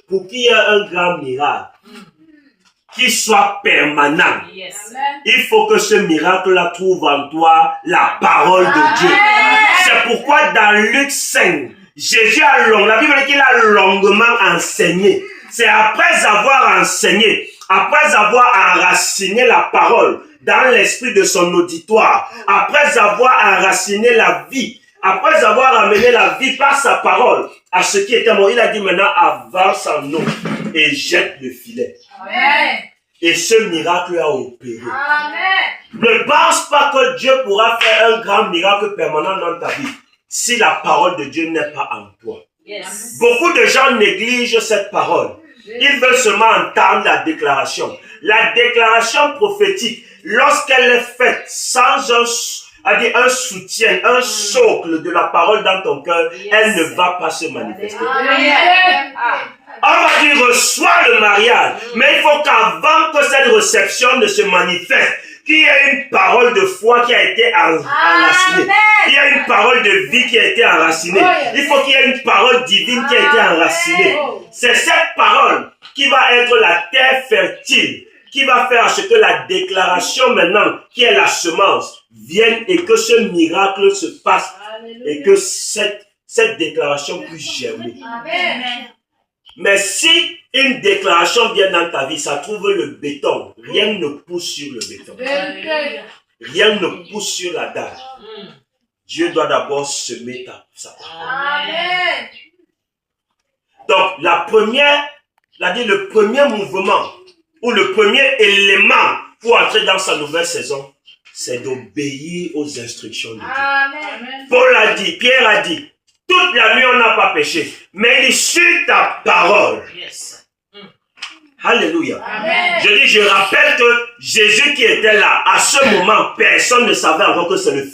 pour qu'il y ait un grand miracle, qui soit permanent, il faut que ce miracle-là trouve en toi la parole de Dieu. C'est pourquoi dans Luc 5, Jésus a la Bible dit qu'il a longuement enseigné. C'est après avoir enseigné, après avoir enraciné la parole dans l'esprit de son auditoire, après avoir enraciné la vie, après avoir amené la vie par sa parole à ce qui était mort, il a dit maintenant avance en eau et jette le filet. Amen. Et ce miracle a opéré. Amen. Ne pense pas que Dieu pourra faire un grand miracle permanent dans ta vie si la parole de Dieu n'est pas en toi. Yes. Beaucoup de gens négligent cette parole. Ils veulent seulement entendre la déclaration. La déclaration prophétique, lorsqu'elle est faite sans un soutien, un socle de la parole dans ton cœur, elle ne va pas se manifester. On va dire reçois le mariage, mais il faut qu'avant que cette réception ne se manifeste, qu'il y ait une parole de foi qui a été enracinée. Il y a une parole de vie qui a été enracinée. Il faut qu'il y ait une parole divine qui a été enracinée. C'est cette parole qui va être la terre fertile, qui va faire ce que la déclaration maintenant, qui est la semence, vienne et que ce miracle se passe et que cette déclaration puisse germer. Amen. Mais si une déclaration vient dans ta vie, ça trouve le béton. Rien ne pousse sur le béton. Rien ne pousse sur la dalle. Dieu doit d'abord semer sa parole. Amen. Donc, le premier mouvement ou le premier élément pour entrer dans sa nouvelle saison, c'est d'obéir aux instructions de Dieu. Amen. Paul a dit, Pierre a dit, toute la nuit, on n'a pas péché. Mais il est sur ta parole. Yes. Alléluia. Amen. Je rappelle que Jésus qui était là, à ce moment, personne ne savait encore que c'est le Fils.